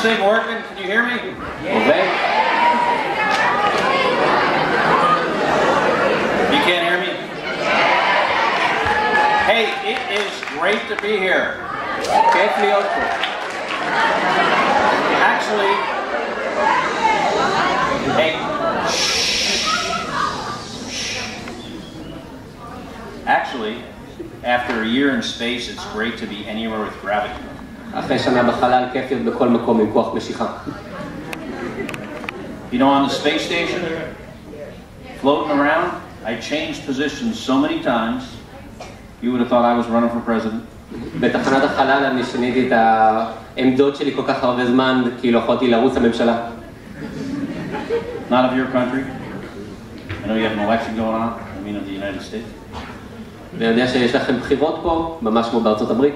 thing working? Can you hear me? Okay. You can't hear me? Hey, it is great to be here. Actually, hey, actually, after a year in space, it's great to be anywhere with gravity. אחרי שנה בחלל, כיף להיות בכל מקום עם כוח משיכה. You know, on the space station, floating around, I changed positions so many times, you would have thought I was running for president. בתחנת החלל אני שיניתי את העמדות שלי כל כך הרבה זמן, כאילו יכולתי לרוץ לממשלה. Not of your country. I know you have an election going on, I mean of the United States. ואני יודע שיש לכם בחירות פה, ממש כמו בארצות הברית.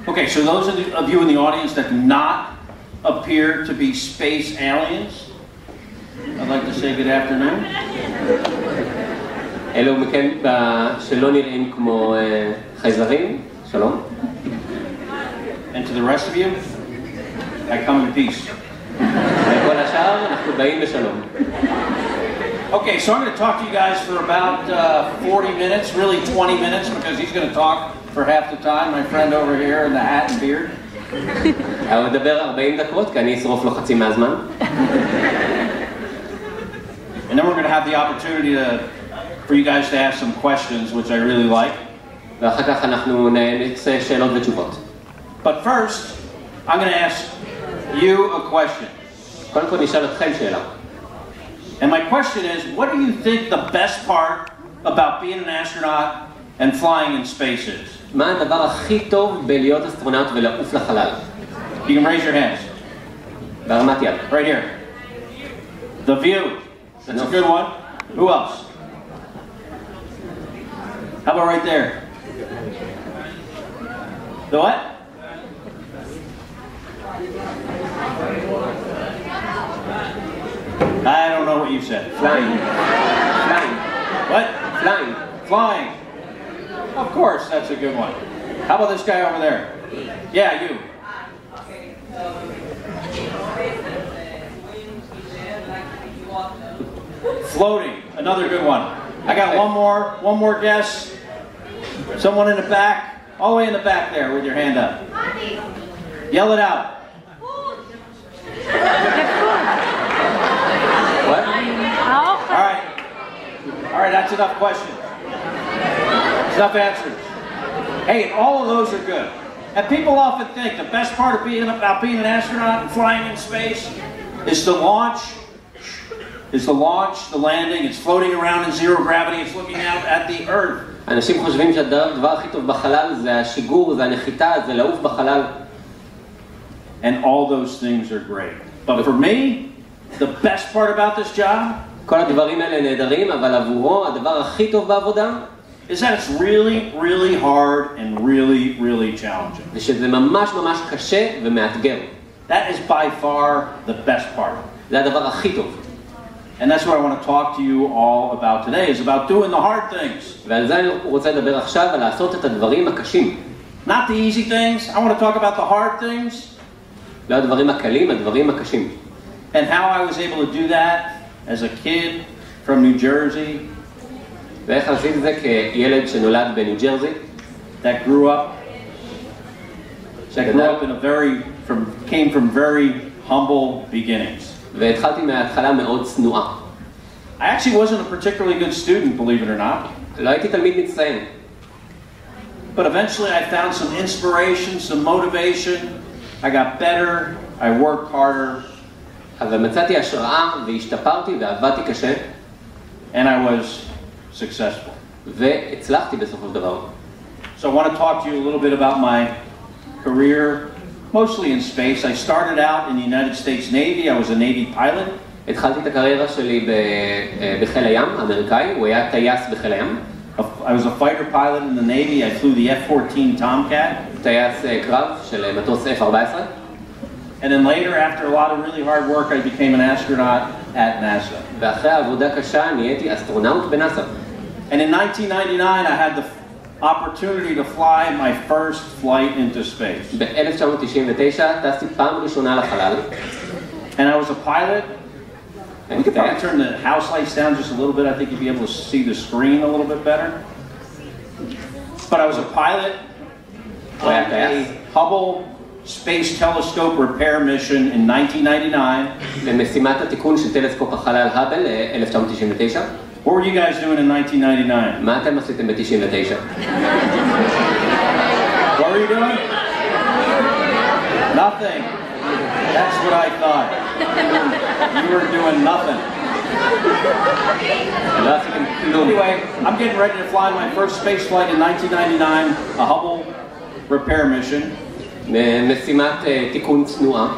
Okay, so those of you in the audience that do not appear to be space aliens, I'd like to say good afternoon. אלו מכן שלא נראים כמו חייזרים, שלום. And to the rest of you, I come in peace. לכל השאר אנחנו באים בשלום. Okay, so I'm going to talk to you guys for about 40 minutes, really 20 minutes, because he's going to talk for half the time, my friend over here in the hat and beard. אני אדבר 40 דקות, כי אני אשרוף לו חצי מהזמן. And then we're going to have the opportunity for you guys to ask some questions, which I really like. ואחר כך אנחנו נעשה שאלות ותשובות. But first, I'm going to ask you a question. קודם כל נשאל אתכם שאלה. And my question is, what do you think the best part about being an astronaut and flying in space is? מה הדבר הכי טוב בלהיות אסטרונאוט ולעוף לחלל? You can raise your hands. בהרמת יד. Right here. The view. That's a good one. Who else? How about right there? The what? I don't know what you said. Flying. Flying. What? Flying. Flying. Of course, that's a good one. How about this guy over there? Yeah, you. Floating. Another good one. I got one more guess. Someone in the back. All the way in the back there with your hand up. Yell it out. What? All right, that's enough questions. That's enough answers. Hey, all of those are good. And people often think the best part of being an astronaut and flying in space is the launch, the landing, it's floating around in zero gravity, it's looking out at the Earth. אנשים חושבים שהדבר הכי טוב בחלל זה השיגור, זה הנחיתה, זה לעוף בחלל. And all those things are great. But for me, the best part about this job, כל הדברים האלה נהדרים, אבל עבורו הדבר הכי טוב בעבודה is that it's really, really hard and really, really challenging. זה שזה ממש ממש קשה ומאתגר. That is by far the best part. זה הדבר הכי טוב. And that's what I want to talk to you all about today, is about doing the hard things. ועל זה אני רוצה לדבר עכשיו, על לעשות את הדברים הקשים. Not the easy things. I want to talk about the hard things. לא הדברים הקלים, הדברים הקשים. And how I was able to do that as a kid from New Jersey. ואיך עשיתי את זה כילד שנולד בניו ג'רזי. That grew up came from very humble beginnings. והתחלתי מההתחלה מאוד צנועה. I actually wasn't a particularly good student, believe it or not. לא הייתי תלמיד מצטיין. But eventually I found some inspiration, some motivation. I got better, I worked harder. אבל מצאתי השראה והשתפרתי ועבדתי קשה. And I was successful. והצלחתי בסופו של דבר. So I want to talk to you a little bit about my career, mostly in space. I started out in the United States Navy. I was a Navy pilot. התחלתי את הקריירה שלי בחיל הים, האמריקאי. הוא היה טייס בחיל הים. I was a fighter pilot in the Navy. I flew the F-14 Tomcat. טייס קרב של מטוס F-14. And then later, after a lot of really hard work, I became an astronaut at NASA. ואחרי עבודה קשה נהייתי אסטרונאוט בנאסא. And in 1999, I had the opportunity to fly my first flight into space. ב-1999 טסתי פעם ראשונה לחלל. And I was a pilot. We could probably turn the house lights down just a little bit. I think you'd be able to see the screen a little bit better. But I was a pilot on a Hubble Space Telescope repair mission in 1999. למשימת התיקון של טלסקופ החלל האבל, 1999. What were you guys doing in 1999? מה אתם עשיתם ב-99? What were you doing? Nothing. That's what I thought. You were doing nothing. Anyway, I'm getting ready to fly my first space flight in 1999, a Hubble repair mission. משימת תיקון צנועה.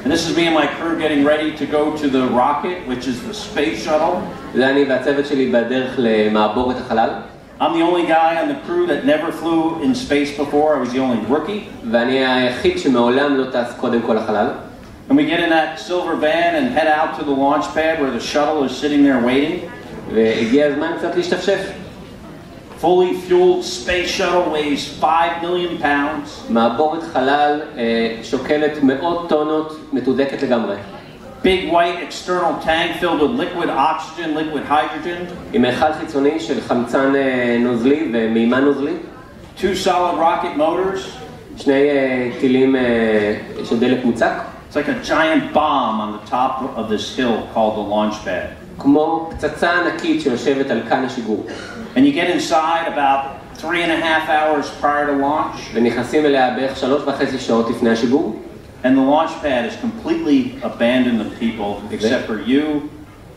And this is me and my crew getting ready to go to the rocket, which is the space shuttle. זה אני והצוות שלי בדרך למעבורת החלל. I'm the only guy on the crew that never flew in space before. I was the only rookie. ואני היחיד שמעולם לא טס קודם כל לחלל. And we get in that silver van and head out to the launch pad where the shuttle is sitting there waiting. והגיע הזמן קצת להשתפשף. Fully fueled space shuttle weighs 5 million pounds. מעבורת חלל שוקלת מאות טונות, מתודקת לגמרי. Big white external tank filled with liquid oxygen, liquid hydrogen. עם היכל חיצוני של חמצן נוזלי ומימן נוזלי. 2 solid rocket motors. שני טילים של דלק מוצק. It's like a giant bomb on the top of this hill called the launch pad. כמו פצצה ענקית שיושבת על כאן השיגור. And you get inside about 3.5 hours prior to launch. ונכנסים אליה בערך 3.5 שעות לפני השיגור. And the launch pad is completely abandoned of people except for you,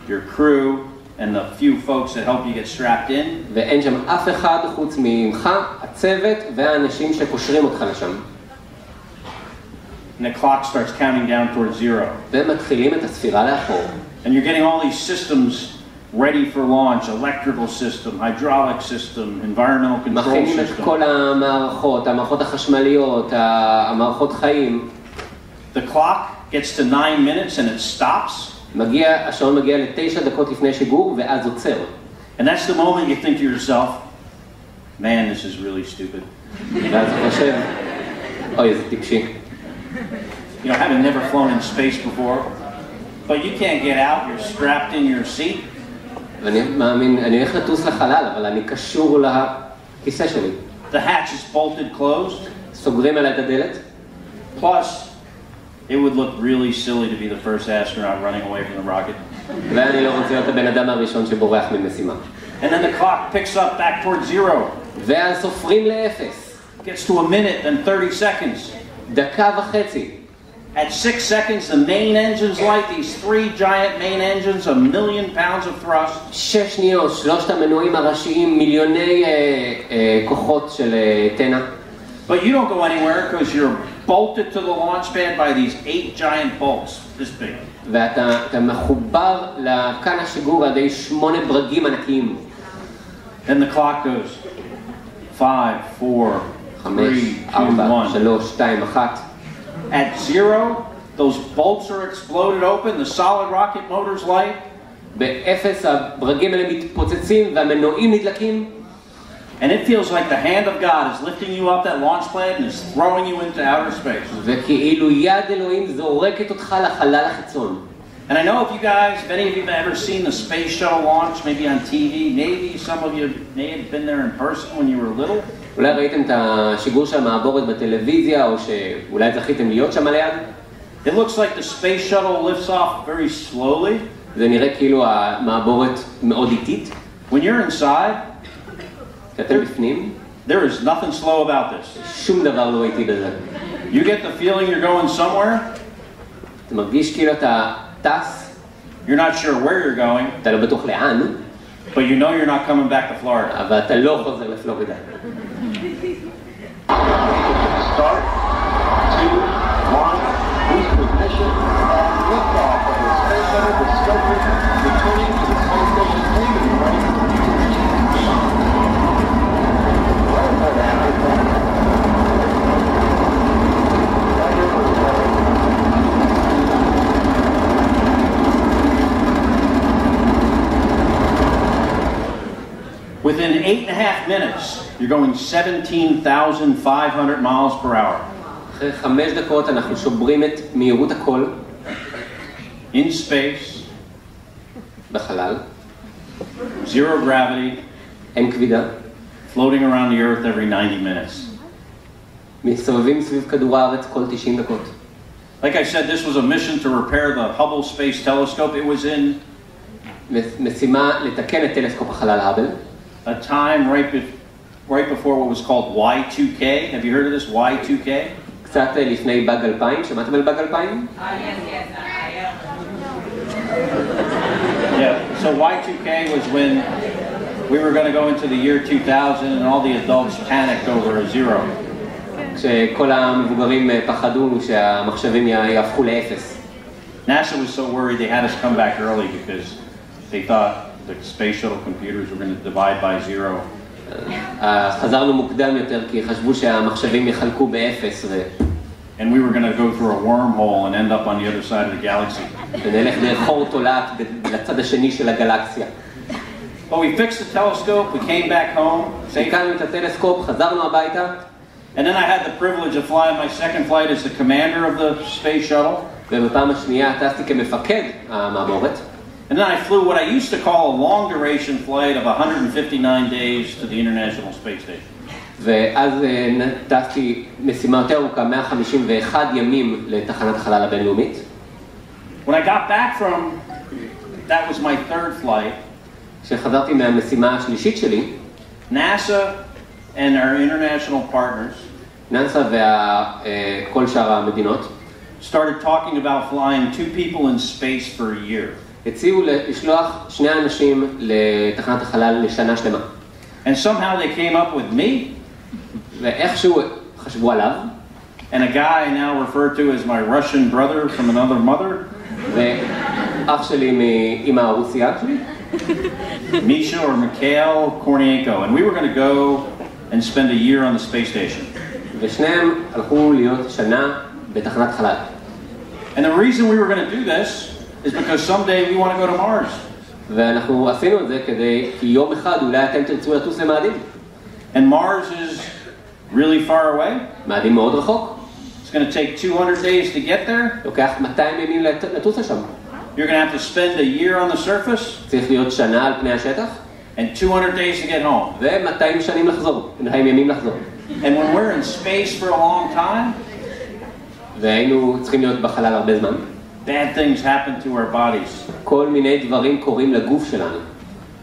your crew, and the few folks that help you get strapped in. ואין שם אף אחד חוץ ממך, הצוות והאנשים שקושרים אותך לשם. And the clock starts counting down towards 0. ומתחילים את הספירה לאחור. And you're getting all these systems ready for launch, electrical system, hydraulic system, environmental control מכינים את system. כל המערכות, המערכות החשמליות, המערכות חיים. The clock gets to 9 minutes and it stops. השעון מגיע ל9 דקות לפני שיגור ואז עוצר. And that's the moment you think to yourself, man, this is really stupid. ואז אתה חושב, אוי, זה טיפשי. You know, having never flown in space before, but you can't get out, you're strapped in your seat. ואני מאמין, אני הולך לטוס לחלל, אבל אני קשור לכיסא שלי. The hatch is bolted closed. סוגרים עליי את הדלת. Plus, it would look really silly to be the first astronaut running away from the rocket. ואני לא רוצה להיות הבן אדם הראשון שבורח ממשימה. And then the clock picks up back towards 0. ואז סופרים לאפס. Gets to a minute, then 30 seconds. דקה וחצי. At 6 seconds, the main engines light, these 3 giant main engines, 1,000,000 pounds of thrust. 6 שניות, 3 המנועים הראשיים, מיליוני כוחות של תנע. But you don't go anywhere because you're bolted to the launch pad by these 8 giant bolts, this big. ואתה מחובר לכאן השיגור על ידי 8 ברגים ענקיים. Then the clock goes 5, 4, 3, 2, 1. 3, 2, 1. At 0, those bolts are exploded open, the solid rocket motors light. באפס הברגים האלה מתפוצצים והמנועים נדלקים. And it feels like the hand of God is lifting you up that launch pad and is throwing you into outer space. וכאילו יד אלוהים זורקת אותך לחלל החיצון. And I know if you guys, if any of you have ever seen the space shuttle launch, maybe on TV, maybe some of you may have been there in person when you were little. אולי ראיתם את השיגור של המעבורת בטלוויזיה, או שאולי זכיתם להיות שם ליד? It looks like the space shuttle lifts off very slowly. זה נראה כאילו המעבורת מאוד איטית. When you're inside, כשאתם בפנים, there is nothing slow about this. שום דבר לא איטי בזה. You get the feeling you're going somewhere. אתה מרגיש כאילו אתה טס. You're not sure where you're going. אתה לא בטוח לאן. But you know you're not coming back to Florida. אבל אתה לא חוזר לפלורידה. Start, 2, 1, boost ignition, and liftoff of the Space Center Discovery, returning to the space station payment right. Within 8.5 minutes, you're going 17,500 miles per hour. אחרי 5 דקות אנחנו שוברים את מהירות הקול. In space. בחלל. Zero gravity. אין כבידה. Floating around the earth every 90 minutes. מסתובבים סביב כדור הארץ כל 90 דקות. Like I said, this was a mission to repair the Hubble Space Telescope. It was in משימה לתקן את טלסקופ החלל האבל. a time right before what was called Y2K. Have you heard of this, Y2K? קצת לפני באג 2000, שמעתם על באג 2000? Yeah, so Y2K was when we were going to go into the year 2000 and all the adults panicked over a zero. כשכל המבוגרים פחדו שהמחשבים יהפכו לאפס. NASA was so worried they had us come back early because they thought the space shuttle computers were going to divide by zero. חזרנו מוקדם יותר כי חשבו שהמחשבים יחלקו באפס and we were going to go through a wormhole and end up on the other side of the galaxy. ונלך דרך חור תולעת לצד השני של הגלקסיה. But we fixed the telescope, we came back home. תיקנו את הטלסקופ, חזרנו הביתה. And then I had the privilege of flying my second flight as the commander of the space shuttle. ובפעם השנייה טסתי כמפקד המעבורת. And then I flew what I used to call a long duration flight of 159 days to the International Space Station. ואז טסתי משימה יותר ארוכה, 151 ימים לתחנת החלל הבינלאומית. When I got back from, that was my third flight. כשחזרתי מהמשימה השלישית שלי, NASA and our international partners, נאס"א וכל שאר המדינות, started talking about flying 2 people in space for a year. הציעו לשלוח 2 אנשים לתחנת החלל לשנה שלמה. And somehow they came up with me. ואיכשהו חשבו עליו. And a guy I now refer to as my Russian brother from another mother. ואח שלי מאמא הרוסיה שלי. Misha or Mikhail Kornienko. And we were going to go and spend a year on the space station. ושניהם הלכו להיות שנה בתחנת חלל. And the reason we were going to do this is because someday we want to go to Mars. ואנחנו עשינו את זה כי יום אחד אולי אתם תרצו לטוס למאדים. And Mars is really far away. מאדים מאוד רחוק. It's going to take 200 days to get there. לוקח 200 ימים לטוס לשם. You're going to have to spend a year on the surface. צריך להיות שנה על פני השטח. And 200 days to get home. ו200 שנים לחזור, 200 ימים לחזור. And when we're in space for a long time, והיינו צריכים להיות בחלל הרבה זמן. bad things happen to our bodies. כל מיני דברים קורים לגוף שלנו.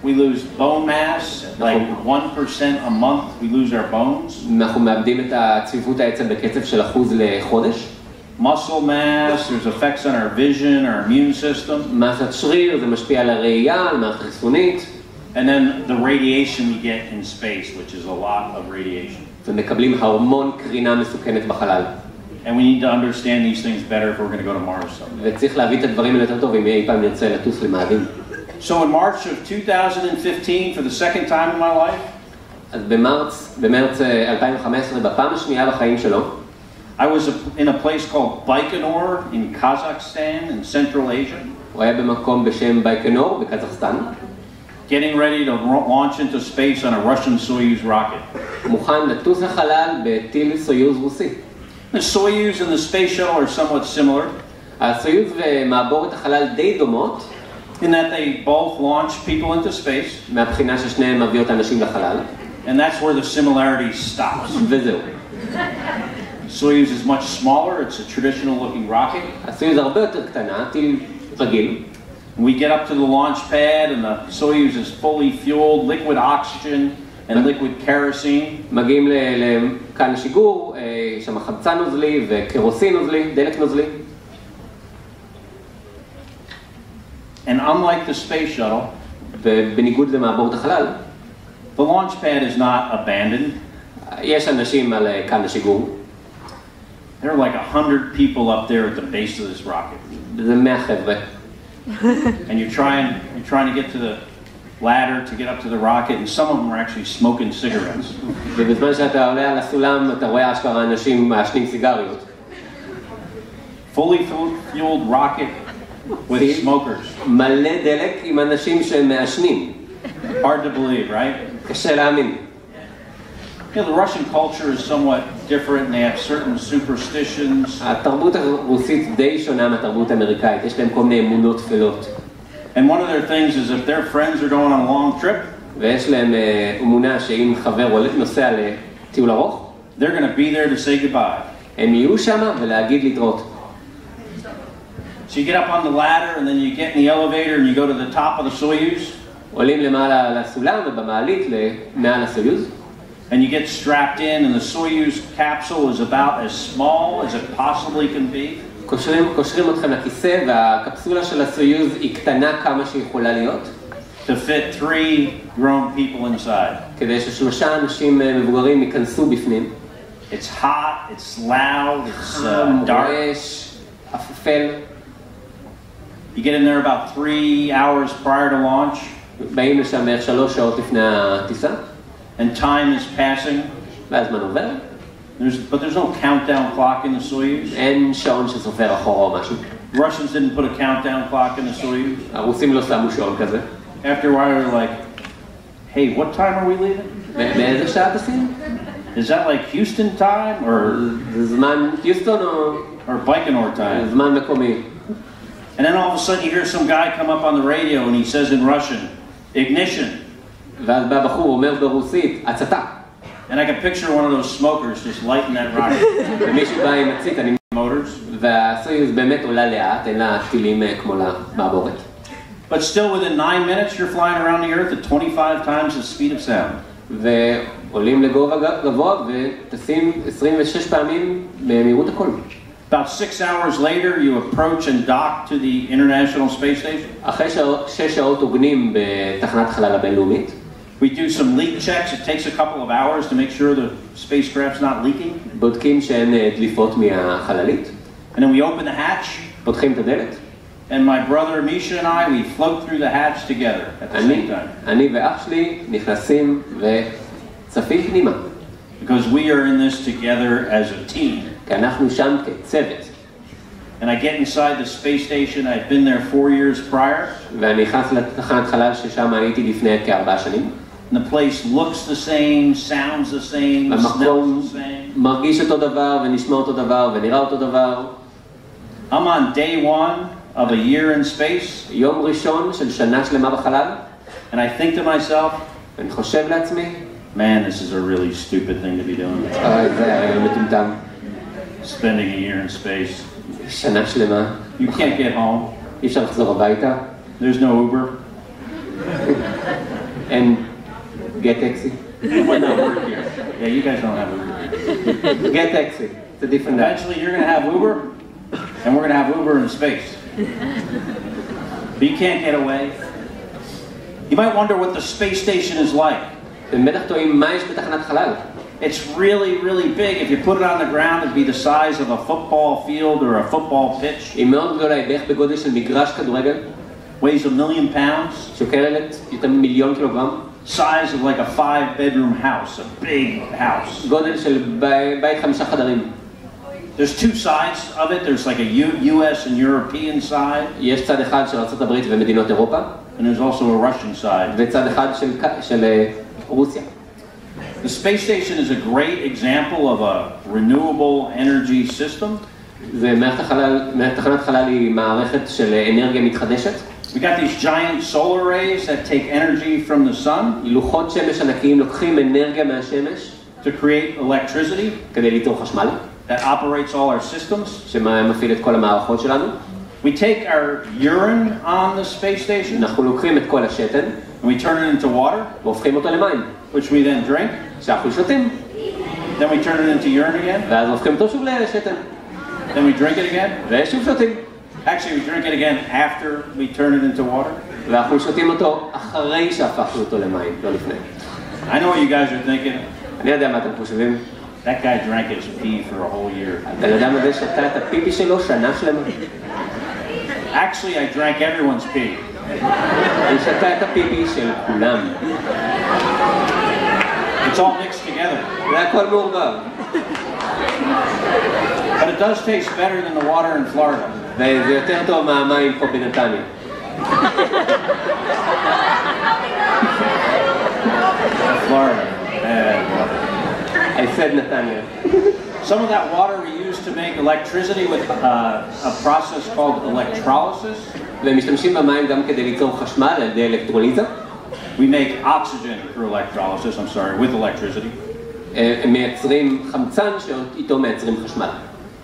We lose bone mass, like 1% a month we lose our bones. אנחנו מאבדים את הצפיפות העצם בקצב של 1% לחודש. Muscle mass, there's effects on our vision, our immune system. מסת שריר, זה משפיע על הראייה, על מערכת חיסונית. And then the radiation we get in space, which is a lot of radiation. ומקבלים המון קרינה מסוכנת בחלל. And we need to understand these things better if we're going to go to Mars someday. וצריך להביא את הדברים האלה יותר טוב אם אי פעם נרצה לטוס למאדים. So in March of 2015, for the second time in my life, אז במרץ 2015, בפעם השנייה בחיים שלו, I was in a place called Baikonur in Kazakhstan in Central Asia. הוא היה במקום בשם בייקנור בקזחסטן. Getting ready to launch into space on a Russian Soyuz rocket. מוכן לטוס לחלל בטיל סויוז רוסי. The Soyuz and the space shuttle are somewhat similar. הסויוז ומעבורת החלל די דומות. In that they both launch people into space. מהבחינה ששניהם מביאות אנשים לחלל. And that's where the similarity stops. וזהו. Soyuz is much smaller, it's a traditional looking rocket. הסויוז הרבה יותר קטנה, טיל רגיל. We get up to the launch pad and the Soyuz is fully fueled, liquid oxygen and liquid kerosene. מגיעים לכאן לשיגור, יש שם חמצן נוזלי וקרוסין נוזלי, דלק נוזלי. And unlike the space shuttle, ובניגוד למעבורת החלל, the launch pad is not abandoned. יש אנשים על כאן לשיגור. There are like 100 people up there at the base of this rocket. זה 100 חבר'ה. And you're trying to get to the ladder to get up to the rocket, and some of them are actually smoking cigarettes. ובזמן שאתה עולה על הסולם, אתה רואה אשכרה אנשים מעשנים סיגריות. Fully fueled rocket with smokers. מלא דלק עם אנשים שמעשנים. Hard to believe, right? קשה להאמין. You know, the Russian culture is somewhat different and they have certain superstitions. התרבות הרוסית די שונה מהתרבות האמריקאית, יש להם כל מיני אמונות תפלות. And one of their things is if their friends are going on a long trip, ויש להם אמונה שאם חבר נוסע לטיול ארוך, they're going to be there to say goodbye. הם יהיו שם ולהגיד להתראות. So you get up on the ladder and then you get in the elevator and you go to the top of the Soyuz. עולים למעלה לסולם ובמעלית מעל הסויוז. And you get strapped in and the Soyuz capsule is about as small as it possibly can be. קושרים אתכם לכיסא והקפסולה של הסויוז היא קטנה כמה שיכולה להיות. To fit 3 grown people inside. כדי ששלושה אנשים מבוגרים ייכנסו בפנים. It's hot, it's loud, it's dark. אפל. You get in there about 3 hours prior to launch. באים לשם בערך 3 שעות לפני הטיסה. And time is passing. והזמן עובר. But there's no countdown clock in the Soyuz. אין שעון שסופר אחורה או משהו. Russians didn't put a countdown clock in the Soyuz. הרוסים לא שמו שעון כזה. After a while they're like, hey, what time are we leaving? באיזה שעה טסים? Is that like Houston time or זמן יוסטון or Baikonur time? זמן מקומי. And then all of a sudden you hear some guy come up on the radio and he says in Russian, ignition. ואז בא בחור אומר ברוסית, הצתה. And I can picture one of those smokers just lighting that rocket. ומישהו בא עם הצית, אני motors. והסויוז באמת עולה לאט, אין לה טילים כמו למעבורת. But still within 9 minutes you're flying around the earth at 25 times the speed of sound. ועולים לגובה גבוה וטסים 26 פעמים במהירות הקול. About 6 hours later you approach and dock to the International Space Station. אחרי 6 שעות עוגנים בתחנת החלל הבינלאומית. We do some leak checks. It takes a couple of hours to make sure the spacecraft's not leaking. בודקים שאין דליפות מהחללית. And then we open the hatch. פותחים את הדלת. And my brother Misha and I, we float through the hatch together at the same time. אני ואח שלי נכנסים וצפים פנימה. Because we are in this together as a team. כי אנחנו שם כצוות. And I get inside the space station. I've been there 4 years prior. ואני נכנס לתחנת חלל ששם הייתי לפני כ4 שנים. And the place looks the same, sounds the same, smells the same. מרגיש אותו דבר ונשמע אותו דבר ונראה אותו דבר. I'm on day 1 of a year in space. יום ראשון של שנה שלמה בחלל. And I think to myself, אני חושב לעצמי, man, this is a really stupid thing to be doing. זה מטומטם. Spending a year in space. שנה שלמה. You can't get home. אי אפשר לחזור הביתה. There's no Uber. And get taxi. Well, no, we're here. Yeah, you guys don't have Uber. Get taxi. It's a different. Eventually, you're going to have Uber, and we're going to have Uber in space. But you can't get away. You might wonder what the space station is like. אתם בטח טועים מה יש בתחנת חלל. It's really, really big. If you put it on the ground, it'd be the size of a football field or a football pitch. היא מאוד גדולה, היא בערך בגודל של מגרש כדורגל. Weighs 1,000,000 pounds. שוקלת יותר מ1,000,000 קילוגרם. Size of like a 5-bedroom house, a big house. גודל של בית 5 חדרים. There's 2 sides of it. There's like a U.S. and European side. יש צד אחד של ארצות הברית ומדינות אירופה. And there's also a Russian side. וצד אחד של רוסיה. The space station is a great example of a renewable energy system. תחנת חלל היא מערכת של אנרגיה מתחדשת. We got these giant solar arrays that take energy from the sun. לוחות שמש ענקיים לוקחים אנרגיה מהשמש. To create electricity. כדי ליצור חשמל. That operates all our systems. שמפעיל את כל המערכות שלנו. We take our urine on the space station. אנחנו לוקחים את כל השתן. And we turn it into water. והופכים אותו למים. Which we then drink. שאנחנו שותים. Then we turn it into urine again. ואז הופכים אותו שוב לשתן. Then we drink it again. ושוב שותים. Actually, we drink it again after we turn it into water. ואנחנו שותים אותו אחרי שהפכנו אותו למים, לא לפני. I know what you guys are thinking. אני יודע מה אתם חושבים. That guy drank his pee for a whole year. הבן אדם הזה שתה את הפיפי שלו שנה שלמה. Actually, I drank everyone's pee. אני שתה את הפיפי של כולם. It's all mixed together. זה הכל מעורבב. But it does taste better than the water in Florida. וזה יותר טוב מהמים פה בנתניה. מייסד נתניה. Some of that water we use to make electricity with a process called electrolysis. ומשתמשים במים גם כדי ליצור חשמל על ידי אלקטרוליזה. We make oxygen through electrolysis, I'm sorry, with electricity. הם מייצרים חמצן שאיתו מייצרים חשמל.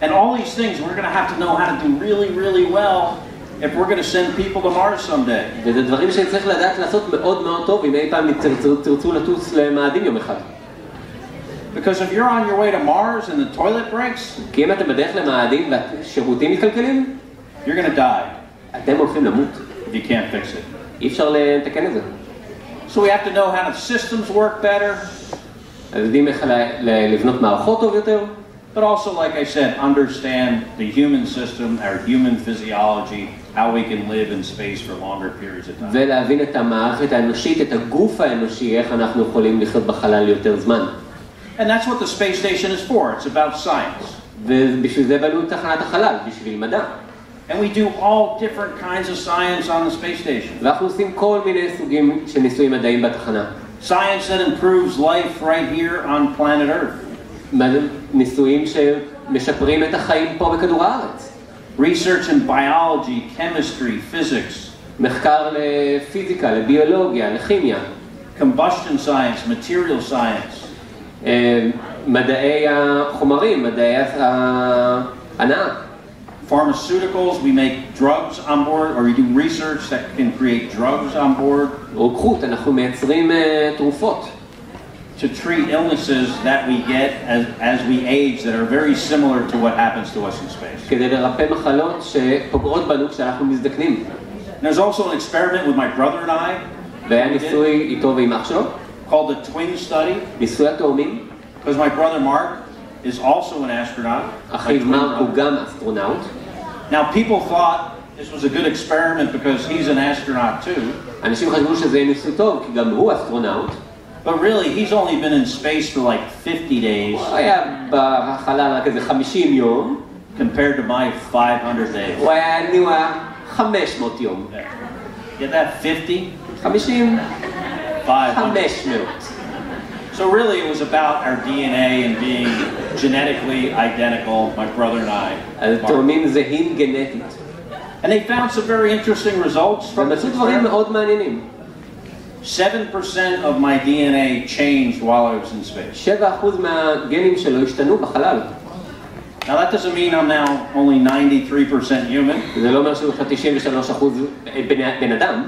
And all these things we're going to have to know how to do really, really well if we're going to send people to Mars someday. וזה דברים שצריך לדעת לעשות מאוד מאוד טוב אם אי פעם תרצו לטוס למאדים יום אחד. Because if you're on your way to Mars and the toilet breaks, כי אם אתם בדרך למאדים והשירותים מתקלקלים, you're going to die. אתם הולכים למות. If you can't fix it. אי אפשר לתקן את זה. So we have to know how the systems work better. אז יודעים איך לבנות מערכות טוב יותר. But also, like I said, understand the human system, our human physiology, how we can live in space for longer periods of time. ולהבין את המערכת האנושית, את הגוף האנושי, איך אנחנו יכולים לחיות בחלל יותר זמן. And that's what the space station is for. It's about science. ובשביל זה בנו תחנת החלל, בשביל מדע. And we do all different kinds of science on the space station. ואנחנו עושים כל מיני סוגים של ניסויים מדעיים בתחנה. Science that improves life right here on planet Earth. ניסויים שמשפרים את החיים פה בכדור הארץ. Research in biology, chemistry, physics. מחקר לפיזיקה, לביולוגיה, לכימיה. Combustion science, material science. מדעי החומרים, מדעי ההנאה. Pharmaceuticals, we make drugs on board, or we do research that can create drugs on board. רוקחות, אנחנו מייצרים תרופות. To treat illnesses that we get as we age that are very similar to what happens to us in space. כדי לרפא מחלות שפוגעות בנו כשאנחנו מזדקנים. There's also an experiment with my brother and I. והיה ניסוי איתו ועם אח שלו. Called the twin study. ניסוי התאומים. Because my brother Mark is also an astronaut. אחיו מרק הוא גם אסטרונאוט. Now people thought this was a good experiment because he's an astronaut too. אנשים חשבו שזה ניסוי טוב כי גם הוא אסטרונאוט. But really, he's only been in space for like 50 days. הוא היה בחלל רק איזה 50 יום. Compared to my 500 days. הוא היה 500 יום. Get that? 50? 50? 500. So really, it was about our DNA and being genetically identical, my brother and I. התאומים זהים גנטית. And they found some very interesting results from this ומצאו דברים מאוד מעניינים. 7% of my DNA changed while I was in space. 7% מהגנים שלו השתנו בחלל. Now that doesn't mean I'm now only 93% human. זה לא אומר שהוא 93% בן אדם.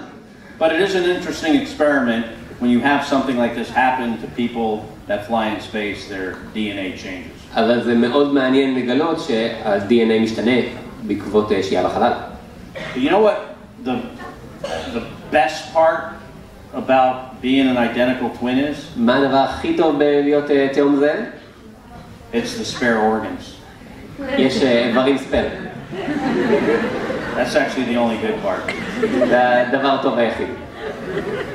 But it is an interesting experiment when you have something like this happen to people that fly in space, their DNA changes. אבל זה מאוד מעניין לגלות שה-DNA משתנה בעקבות שהייה בחלל. You know what the best part about being an identical twin is? מה הדבר הכי טוב בלהיות תאום זה? It's the spare organs. יש איברים ספייר. That's actually the only good part. זה הדבר הטוב היחיד.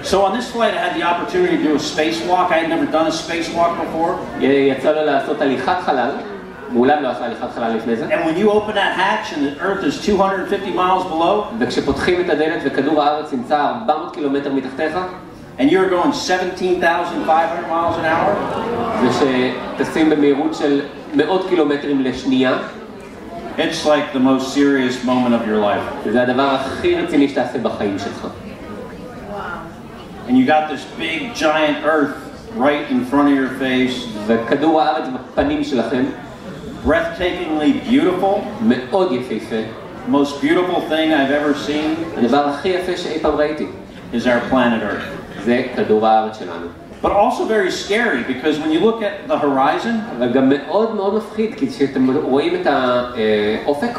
So on this flight I had the opportunity to do a spacewalk. I had never done a spacewalk before. יצא לו לעשות הליכת חלל. מעולם לא עשה הליכת חלל לפני זה. And when you open that hatch and the Earth is 250 miles below. וכשפותחים את הדלת וכדור הארץ נמצא 400 קילומטר מתחתיך. And you're going 17,500 miles an hour. ושטסים במהירות של מאות קילומטרים לשנייה. It's like the most serious moment of your life. זה הדבר הכי רציני שתעשה בחיים שלך. And you got this big giant Earth right in front of your face. וכדור הארץ בפנים שלכם. Breathtakingly beautiful. מאוד יפהפה. Most beautiful thing I've ever seen. הדבר הכי יפה שאי פעם ראיתי. Is our planet Earth. זה כדור הארץ שלנו. But also very scary because when you look at the horizon. אבל גם מאוד מאוד מפחיד כי כשאתם רואים את האופק.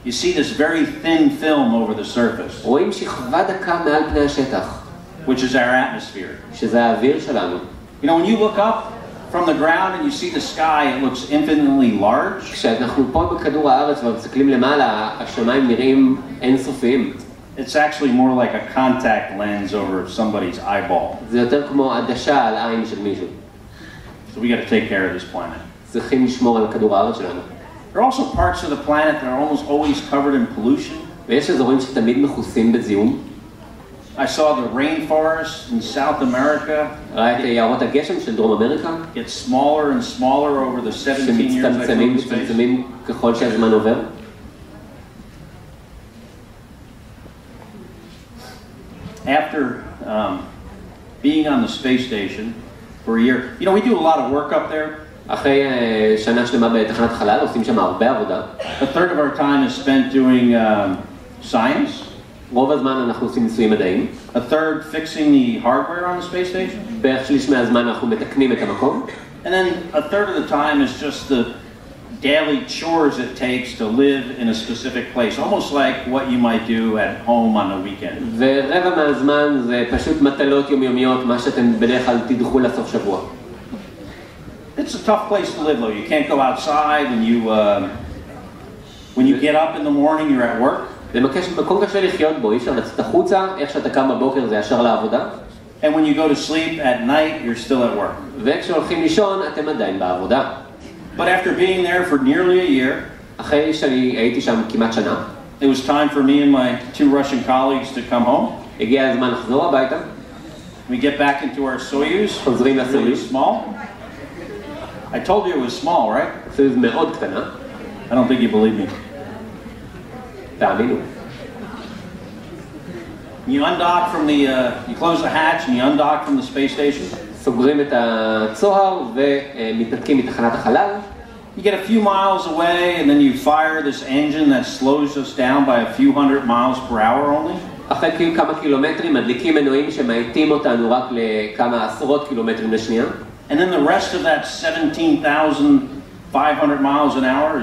You see this very thin film over the surface. רואים שכבה דקה מעל פני השטח. Which is our atmosphere. שזה האוויר שלנו. You know, when you look up from the ground and you see the sky, it looks infinitely large. כשאנחנו פה בכדור הארץ ומסתכלים למעלה, השמיים נראים אינסופיים. It's actually more like a contact lens over somebody's eyeball. זה יותר כמו עדשה על עין של מישהו. So we got to take care of this planet. צריכים לשמור על כדור הארץ שלנו. There are also parts of the planet that are almost always covered in pollution. ויש אזורים שתמיד מכוסים בזיהום. I saw the rainforest in South America. ראה את יערות הגשם של דרום אמריקה. Get smaller and smaller over the 17 years I flew in space. מצטמצמים ככל שהזמן עובר. After being on the space station for a year, you know, we do a lot of work up there. אחרי שנה שלמה בתחנת חלל, עושים שם הרבה עבודה. A third of our time is spent doing science. רוב הזמן אנחנו עושים ניסויים מדעיים. A third fixing the hardware on the space station. בערך שליש מהזמן אנחנו מתקנים את המקום. And then a third of the time is just the daily chores it takes to live in a specific place, almost like what you might do at home on a weekend. ורבע מהזמן זה פשוט מטלות יומיומיות, מה שאתם בדרך כלל תדחו לסוף שבוע. It's a tough place to live though. You can't go outside and when you get up in the morning you're at work. זה מקום קשה לחיות בו, אי אפשר לצאת החוצה, איך שאתה קם בבוקר זה ישר לעבודה. And when you go to sleep at night you're still at work. וכשהולכים לישון אתם עדיין בעבודה. But after being there for nearly a year, אחרי שאני הייתי שם כמעט שנה, it was time for me and my 2 Russian colleagues to come home. הגיע הזמן לחזור הביתה. We get back into our Soyuz. חוזרים really לסויוז. small. I told you it was small, right? סויוז מאוד קטנה. I don't think you believe me. תאמינו. You undock from the, you close the hatch and you undock from the space station. סוגרים את הצוהר ומתנתקים מתחנת החלל. You get a few miles away and then you fire this engine that slows us down by a few hundred miles per hour only. אחרי כמה קילומטרים מדליקים מנועים שמאיטים אותנו רק לכמה עשרות קילומטרים לשנייה. And then the rest of that 17,500 miles an hour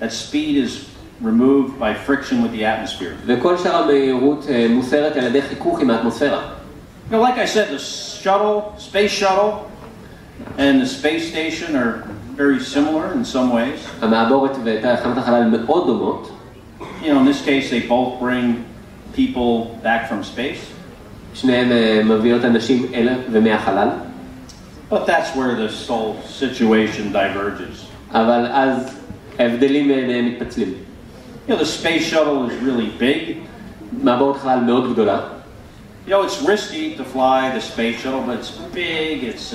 that speed is removed by friction with the atmosphere. וכל שאר המהירות מוסרת על ידי חיכוך עם האטמוספירה. You know, like I said, the space shuttle and the space station are very similar in some ways. המעבורת ותחנת החלל מאוד דומות. You know, in this case, they both bring people back from space. שניהם מביאות אנשים אל ומהחלל. But that's where this whole situation diverges. אבל אז ההבדלים מתפצלים. You know, the space shuttle is really big. מעבורת חלל מאוד גדולה. You know, it's risky to fly the space shuttle, but it's big. It's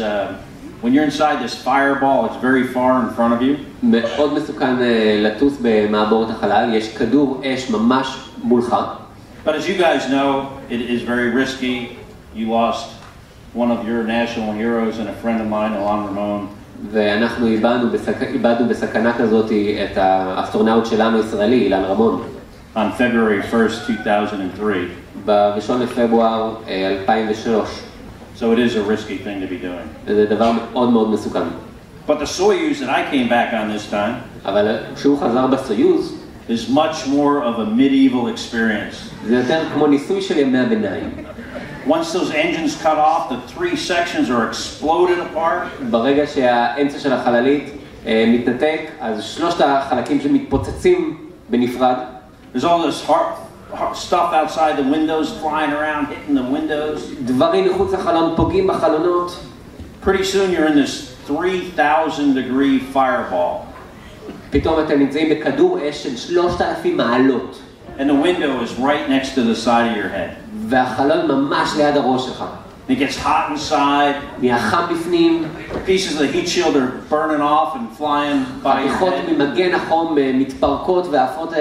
when you're inside this fireball, it's very far in front of you. מאוד מסוכן לטוס במעבורת החלל, יש כדור אש ממש מולך. But as you guys know, it is very risky. You lost one of your national heroes and a friend of mine, Ramon. ואנחנו איבדנו בסכנה כזאת את האסטרונאוט שלנו, הישראלי, אילן רמון. On February 1st, 2003. ב1 לפברואר 2003. So it is a risky thing to be doing. זה דבר מאוד מאוד מסוכן. But the Soyuz that I came back on this time, אבל כשהוא חזר בסויוז, is much more of a medieval experience. זה יותר כמו ניסוי של ימי הביניים. Once those engines cut off, the 3 sections are exploded apart. ברגע שהאמצע של החללית מתנתק, אז שלושת החלקים שמתפוצצים בנפרד. There's all this stuff outside the windows flying around, hitting the windows. דברים מחוץ לחלון פוגעים בחלונות. Pretty soon you're in this 3,000-degree fireball. פתאום אתם נמצאים בכדור אש של 3,000 מעלות. And the window is right next to the side of your head. והחלון ממש ליד הראש שלך. It gets hot inside. נהיה חם בפנים. Pieces of the heat shield are burning off and flying by your חתיכות head. ממגן החום מתפרקות ועפות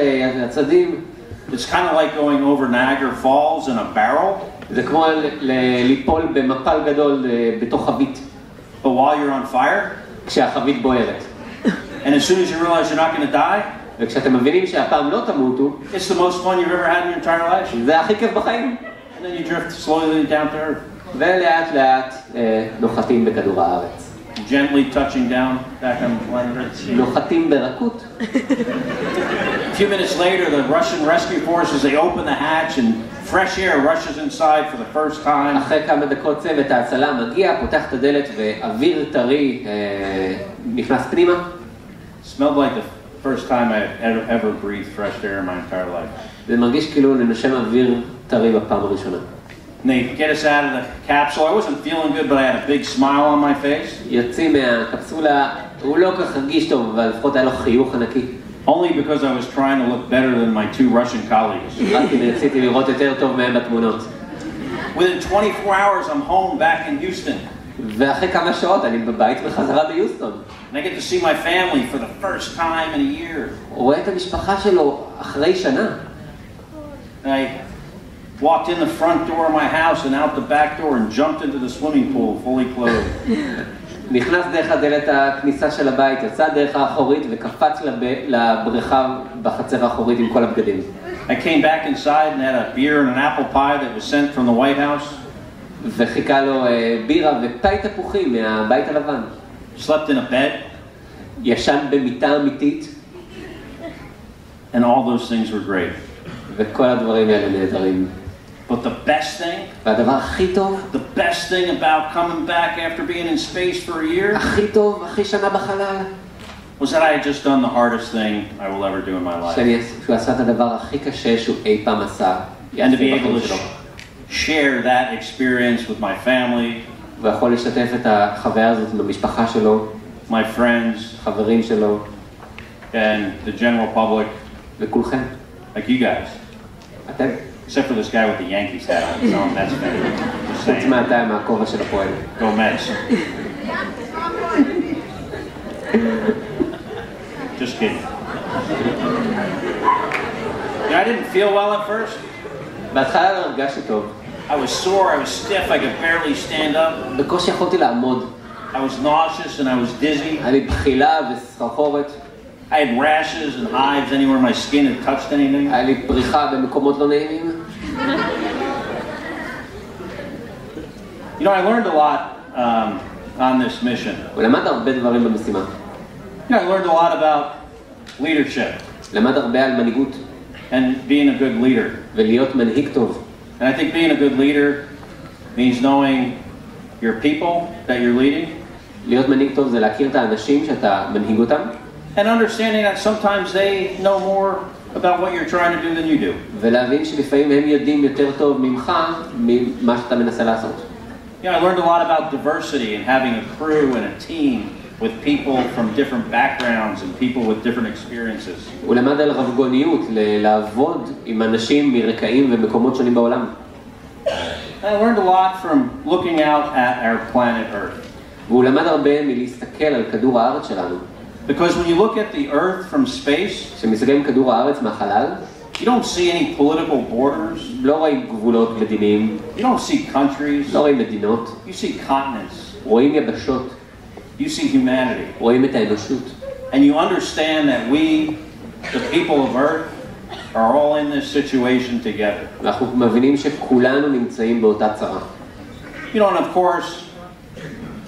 הצדים. It's kind of like going over Niagara Falls in a barrel. זה כמו ליפול במפל גדול בתוך חבית. But while you're on fire, כשהחבית בוערת. and as soon as you realize you're not going to die, וכשאתם מבינים שהפעם לא תמותו, it's the most fun you've ever had in your entire life. זה הכי כיף בחיים. And then you drift slowly down to earth. ולאט לאט נוחתים בכדור הארץ. Gently touching down back on planet Earth. נוחתים ברכות. A few minutes later, the Russian rescue forces, they open the hatch and fresh air rushes inside for the first time. אחרי כמה דקות צוות ההצלה מגיע, פותח את הדלת ואוויר טרי נכנס פנימה. Smelled like the first time I ever breathed fresh air in my entire life. זה מרגיש כאילו לנשם אוויר טרי בפעם הראשונה. And they get us out of the capsule. I wasn't feeling good, but I had a big smile on my face. יוצאים מהקפסולה, הוא לא כך הרגיש טוב, אבל לפחות היה לו חיוך ענקי. Only because I was trying to look better than my 2 Russian colleagues. רק כי רציתי לראות יותר טוב מהם בתמונות. Within 24 hours, I'm home back in Houston. ואחרי כמה שעות אני בבית בחזרה ביוסטון. And I get to see my family for the first time in a year. הוא רואה את המשפחה שלו אחרי שנה. And I walked in the front door of my house and out the back door and jumped into the swimming pool fully clothed. נכנס דרך הדלת הכניסה של הבית, יצא דרך האחורית וקפץ לבריכה בחצר האחורית עם כל הבגדים. I came back inside and had a beer and an apple pie that was sent from the White House. וחיכה לו בירה ופאי תפוחים מהבית הלבן. Slept in a bed. ישן במיטה אמיתית. And all those things were great. וכל הדברים האלה נהדרים. But the best thing, והדבר הכי טוב, the best thing about coming back after being in space for a year, הכי טוב, הכי שנה בחלל, was that I had just done the hardest thing I will ever do in my life. שהוא עשה את הדבר הכי קשה שהוא אי פעם עשה. And to be able to share that experience with my family, ויכול לשתף את החוויה הזאת עם המשפחה שלו, my friends, חברים שלו, and the general public, וכולכם. like you guys. אתם? Except for this guy with the Yankees hat on. He's on Mets fan. Just חוץ saying. מהתה עם הכובע של הפועל. Go Mets. Just kidding. Yeah, I didn't feel well at first. בהתחלה לא הרגשתי טוב. I was sore, I was stiff, I could barely stand up. בקושי יכולתי לעמוד. I was nauseous and I was dizzy. היה לי בחילה וסחרחורת. I had rashes and hives anywhere my skin had touched anything. היה לי פריחה במקומות לא נעימים. You know, I learned a lot on this mission. הוא למד הרבה דברים במשימה. You know, I learned a lot about leadership. למד הרבה על מנהיגות. And being a good leader. ולהיות מנהיג טוב. And I think being a good leader means knowing your people that you're leading. להיות מנהיג טוב זה להכיר את האנשים שאתה מנהיג אותם. And understanding that sometimes they know more about what you're trying to do than you do. ולהבין שלפעמים הם יודעים יותר טוב ממך ממה שאתה מנסה לעשות. You know, I learned a lot about diversity and having a crew and a team with people from different backgrounds and people with different experiences. הוא למד על רבגוניות, לעבוד עם אנשים מרקעים ומקומות שונים בעולם. I learned a lot from looking out at our planet Earth. והוא למד הרבה מלהסתכל על כדור הארץ שלנו. Because when you look at the Earth from space, כשמסתכלים כדור הארץ מהחלל, you don't see any political borders. לא רואים גבולות מדיניים. You don't see countries. לא רואים מדינות. You see continents. רואים יבשות. You see humanity. רואים את האנושות. And you understand that we, the people of Earth, are all in this situation together. ואנחנו מבינים שכולנו נמצאים באותה צרה. You know, and of course,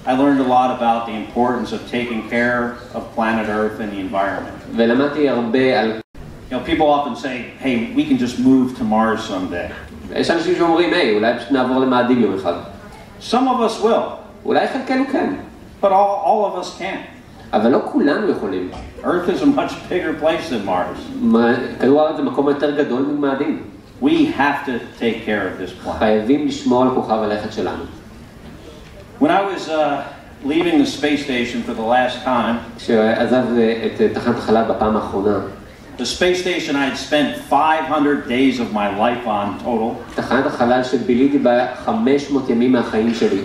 I learned a lot about the importance of taking care of planet Earth and the environment. ולמדתי הרבה על... You know, people often say, hey, we can just move to Mars someday. יש אנשים שאומרים, היי, אולי פשוט נעבור למאדים יום אחד. Some of us will. אולי חלקנו כן. But all of us can't. אבל לא כולנו יכולים. Earth is a much bigger place than Mars. כדור הארץ זה מקום יותר גדול ממאדים. We have to take care of this planet. חייבים לשמור על כוכב הלכת שלנו. When I was leaving the space station for the last time, כשעזב את תחנת החלל בפעם האחרונה, the space station I had spent 500 days of my life on total. תחנת החלל שביליתי בה 500 ימים מהחיים שלי.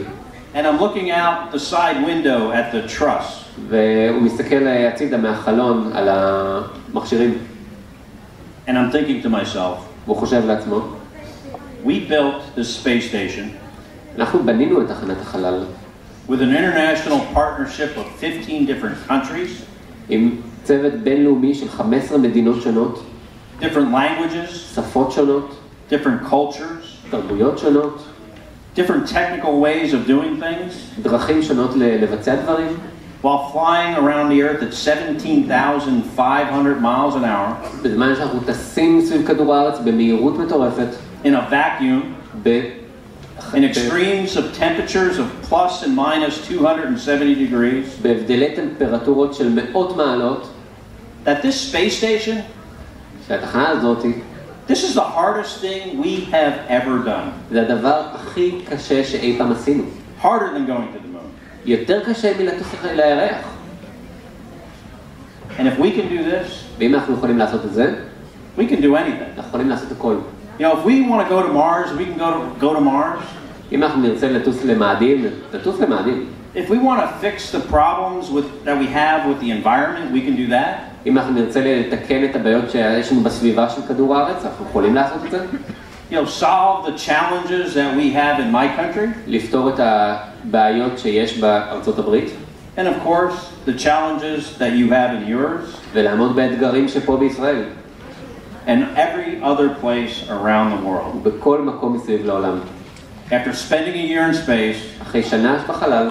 And I'm looking out the side window at the truss. והוא מסתכל הצידה מהחלון על המכשירים. And I'm thinking to myself, והוא חושב לעצמו, we built this space station אנחנו בנינו את תחנת החלל with an international partnership of 15 different countries, עם צוות בינלאומי של 15 מדינות שונות, different languages, שפות שונות, different cultures, תרבויות שונות, different technical ways of doing things, דרכים שונות לבצע דברים, while flying around the earth at 17,500 miles an hour, בזמן שאנחנו טסים סביב כדור הארץ במהירות מטורפת, in a vacuum, in extremes of temperatures of plus and minus 270 degrees, בהבדלי טמפרטורות של מאות מעלות, that this space station, שהתחנה הזאת, this is the hardest thing we have ever done. זה הדבר הכי קשה שאי פעם עשינו. Harder than going to the moon. יותר קשה מלטוס לירח. And if we can do this, ואם אנחנו יכולים לעשות את זה, we can do anything. אנחנו יכולים לעשות הכל. You know, if we want to go to Mars, we can go to Mars. אם אנחנו נרצה לטוס למאדים, לטוס למאדים. If we want to fix the problems that we have with the environment, we can do that. אם אנחנו נרצה לתקן את הבעיות שיש לנו בסביבה של כדור הארץ, אנחנו יכולים לעשות את זה. You know, solve the challenges that we have in my country. לפתור את הבעיות שיש בארצות הברית. And of course, the challenges that you have in yours. ולעמוד באתגרים שפה בישראל. And every other place around the world. בכל מקום מסביב לעולם. After spending a year in space, אחרי שנה בחלל,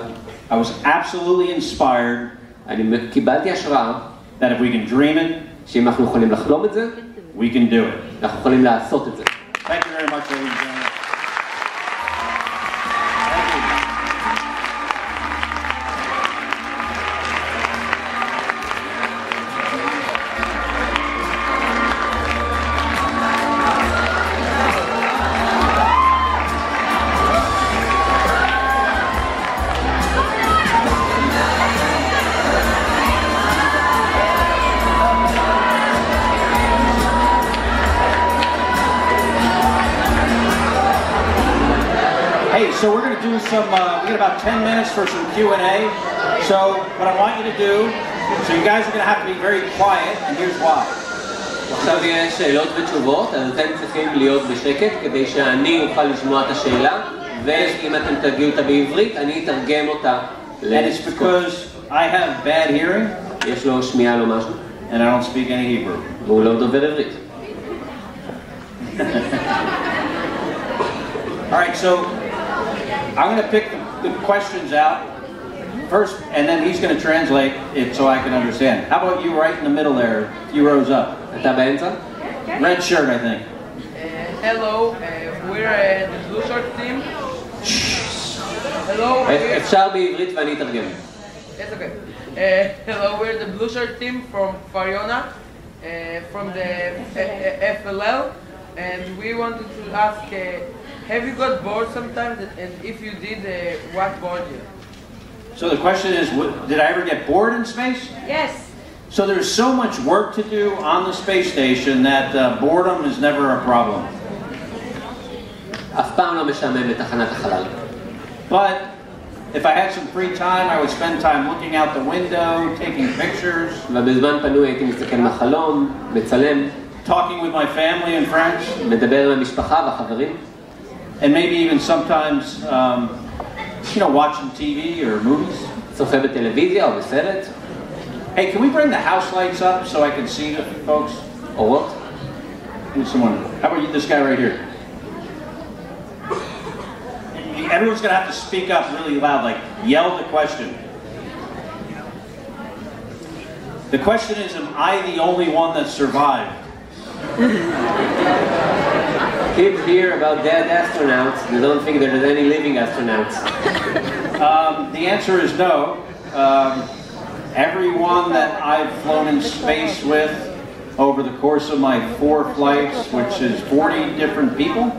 I was absolutely inspired. אני קיבלתי השראה. That if we can dream it, שאם אנחנו יכולים לחלום את זה, we can do it. אנחנו יכולים לעשות את זה. Thank you very much, ladies and gentlemen. So we're going to do some, we got about 10 minutes for some Q&A. So what I want you to do, so you guys are going to have to be very quiet, and here's why. עכשיו יש שאלות ותשובות, אז אתם צריכים להיות בשקט כדי שאני אוכל לשמוע את השאלה, ואם אתם תגיעו אותה בעברית, אני אתרגם אותה לסקוט. And it's because I have bad hearing. יש לו שמיעה לו משהו. And I don't speak any Hebrew. והוא לא דובר עברית. All right, so I'm going to pick the questions out first, and then he's going to translate it so I can understand. How about you right in the middle there, a few rows up? אתה באמצע? Red shirt, I think. Hello, we're the blue shirt team. Hello. אפשר בעברית ואני אתרגם. It's okay. Hello, we're the blue shirt team from Fariona, from the FLL, and we wanted to ask. Have you got bored sometimes, and if you did, what bored you? So the question is, did I ever get bored in space? Yes. So there's so much work to do on the space station that boredom is never a problem. אף פעם לא משעמם בתחנת החלל. But if I had some free time, I would spend time looking out the window, taking pictures. ובזמן פנוי הייתי מסתכל מהחלון, מצלם. Talking with my family and friends. מדבר עם המשפחה והחברים. And maybe even sometimes, you know, watching TV or movies. צופה בטלוויזיה או בסרט. Hey, can we bring the house lights up so I can see the folks? אורות. Someone. How about you, this guy right here? Everyone's going to have to speak up really loud, like yell the question. The question is, am I the only one that survived? Kids hear about dead astronauts, they don't think there's any living astronauts. The answer is no. Everyone that I've flown in space with over the course of my 4 flights, which is 40 different people.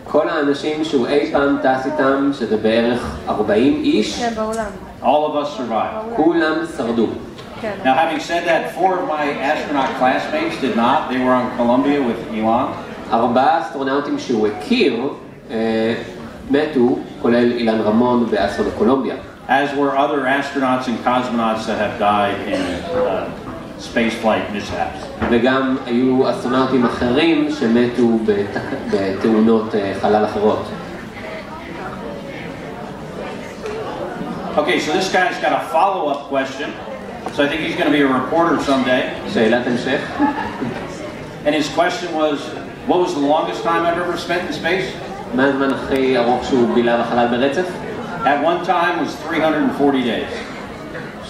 כל האנשים שהוא אי פעם טס איתם, שזה בערך 40 איש, all of us survived. כולם שרדו. Now, having said that, 4 of my astronaut classmates did not. They were on Columbia with Elon. 4 אסטרונאוטים שהוא הכיר מתו, כולל אילן רמון באסטרו בקולומביה. As were other astronauts and cosmonauts that have died in space flight mishaps. וגם היו אסטרונאוטים אחרים שמתו בתאונות חלל אחרות. Okay, so this guy's got a follow-up question. So I think he's going to be a reporter someday. שאלת המשך. And his question was, what was the longest time I've ever spent in space? מה הזמן הכי ארוך שהוא בילה בחלל ברצף? At one time was 340 days.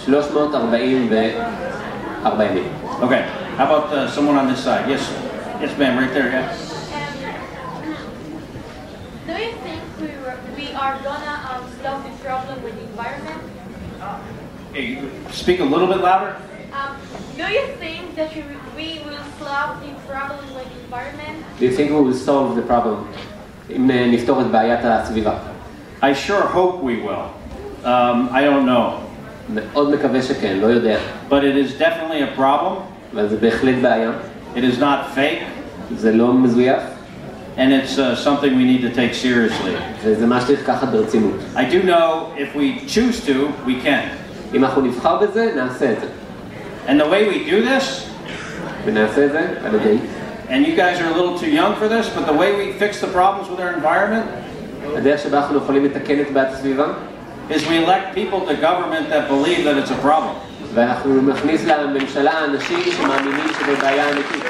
344 ימים. Okay, how about someone on this side? Yes, yes ma'am, right there, yeah. Do you think we are gonna solve the problem with the environment? Hey, speak a little bit louder. Do you think that we will solve the problem with the environment? Do you think we will solve the problem? אם נפתור את בעיית הסביבה. I sure hope we will. I don't know. מאוד מקווה שכן, לא יודע. But it is definitely a problem. אבל זה בהחלט בעיה. It is not fake. זה לא מזויף. and it's something we need to take seriously. וזה מה שצריך לקחת ברצינות. I do know if we choose to, we can. אם אנחנו נבחר בזה, נעשה את זה. And the way we do this, ונעשה את זה על ידי. and you guys are a little too young for this, but the way we fix the problems with our environment, הדרך שבה אנחנו יכולים לתקן את בעיית הסביבה, is we elect people to government that believe that it's a problem. ואנחנו נכניס לממשלה אנשים שמאמינים שזה בעיה אמיתית.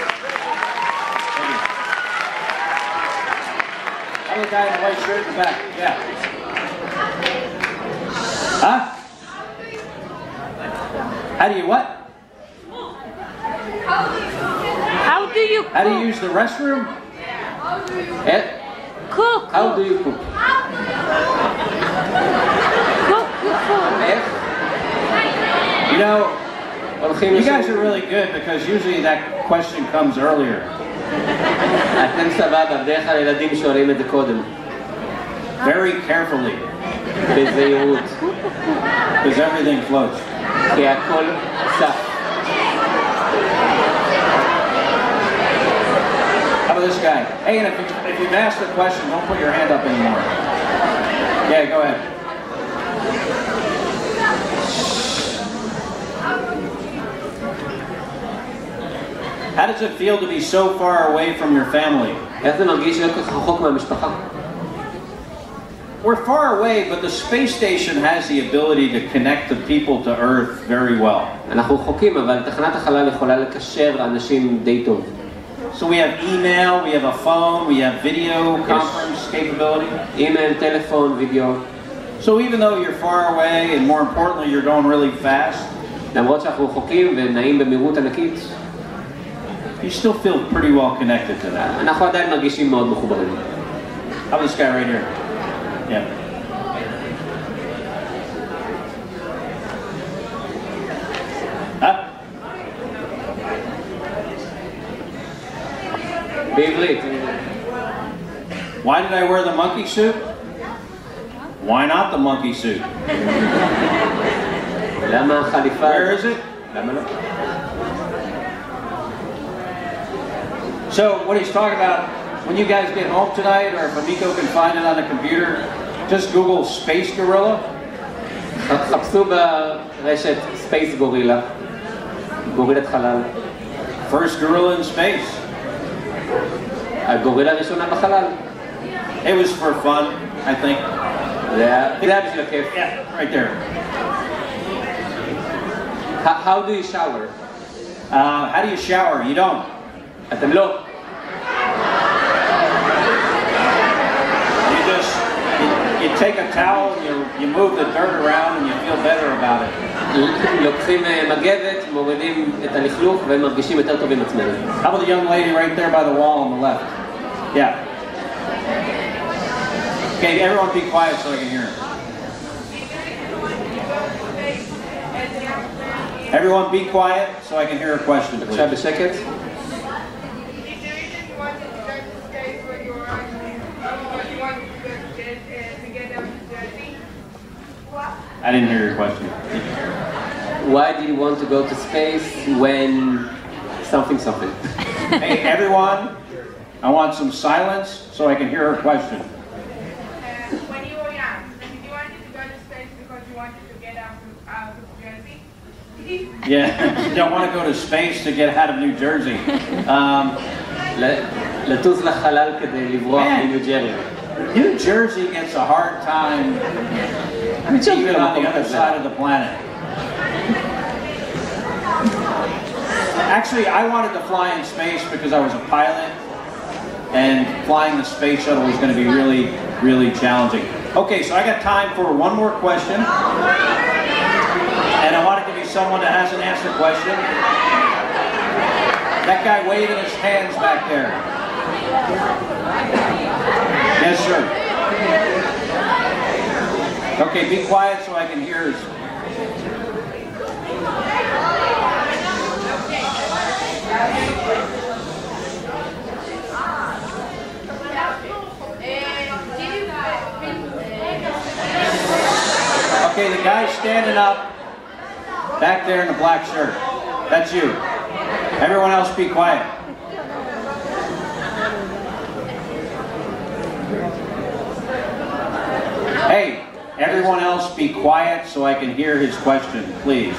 I'm the guy in the white shirt in the back. Yeah. Huh? How do you what? How do you How do you use the restroom? cook? How do you cook? Cook food. איך? You know, הולכים you guys לשם. are really good because usually that question comes earlier. אתם סבבה, בדרך כלל ילדים שואלים את זה קודם. Very carefully, בזהירות. because everything floats. כי הכל סף. How about this guy? Hey, and if you've asked a question, don't put your hand up anymore. Yeah, go ahead. How does it feel to be so far away from your family? איך זה מרגיש להיות ככה רחוק מהמשפחה? We're far away, but the space station has the ability to connect the people to Earth very well. אנחנו רחוקים, אבל תחנת החלל יכולה לקשר אנשים די טוב. So we have email, we have a phone, we have video conference capability. אימייל, טלפון, וידאו. So even though you're far away, and more importantly, you're going really fast, למרות שאנחנו רחוקים ונעים במהירות ענקית, you still feel pretty well connected to that. אנחנו עדיין מרגישים מאוד מחוברים. How about this guy right here? Yeah. Huh? בעברית. Why did I wear the monkey suit? Why not the monkey suit? למה החליפה? Where is it? למה לא? So what he's talking about, when you guys get home tonight, or if Amico can find it on the computer, just Google Space Gorilla. חפשו ברשת ספייס גורילה. גורילת חלל. First gorilla in space. הגורילה הראשונה בחלל. It was for fun, I think. זה היה בשביל הכיף. Yeah, right there. How do you shower? How do you shower? You don't. אתם לא. You take a towel and you move the dirt around and you feel better about it. לוקחים מגבת, מורידים את הלכלוך ומרגישים יותר טוב עם עצמנו. How about the young lady right there by the wall on the left? Yeah. Okay, everyone be quiet so I can hear. Everyone be quiet so I can hear a question. עכשיו בשקט. I didn't hear your question. Why do you want to go to space when something? Hey, everyone, I want some silence so I can hear her question. When you were young, did you want to go to space because you wanted to get out of Jersey? Yeah, you don't want to go to space to get out of New Jersey. לטוס לחלל כדי לברוח מניו ג'רזי. New Jersey gets a hard time even on the other side of the planet. Actually, I wanted to fly in space because I was a pilot, and flying the space shuttle was going to be really, really challenging. Okay, so I got time for one more question, and I want it to be someone that hasn't asked a question. That guy waving his hands back there. Yes, sir. Okay, be quiet so I can hear his. Okay, the guy standing up back there in the black shirt. That's you. Everyone else be quiet. everyone else be quiet so I can hear his question, please.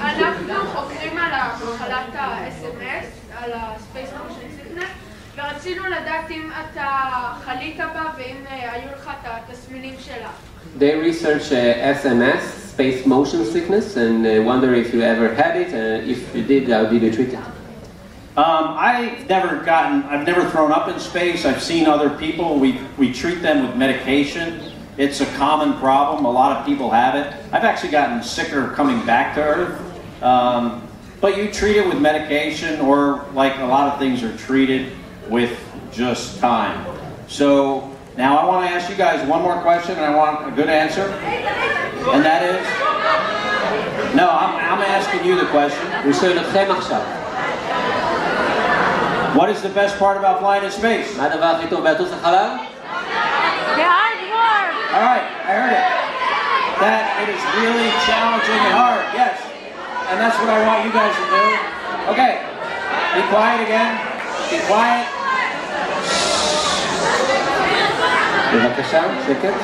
אנחנו חוקרים על מחלת ה-SMS, על ה-Space Motion Sickness, ורצינו לדעת אם אתה חלית בה ואם היו לך את התסמינים שלה. They research SMS, space motion sickness, and wonder if you ever had it, and if you did, how did you treat it? I've never thrown up in space. I've seen other people. We treat them with medication. It's a common problem. A lot of people have it. I've actually gotten sicker coming back to Earth. But you treat it with medication, or like a lot of things are treated with just time. So now I want to ask you guys one more question, and I want a good answer. And that is? No, I'm asking you the question. What is the best part about flying in space? מה הדבר הכי טוב בלטוס לחלל? The hard work. All right, I heard it. That it is really challenging and hard, yes. And that's what I want you guys to do. Okay, be quiet again. Be quiet. בבקשה, שקט.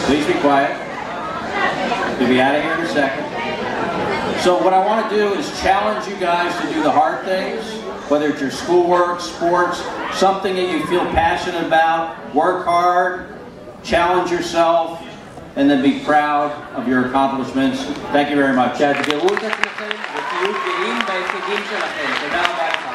Please be quiet. You'll be out of here in a second. So what I want to do is challenge you guys to do the hard things, whether it's your schoolwork, sports, something that you feel passionate about. Work hard, challenge yourself, and then be proud of your accomplishments. Thank you very much. תאתגרו את עצמכם ותהיו גאים בהישגים שלכם. תודה רבה לך.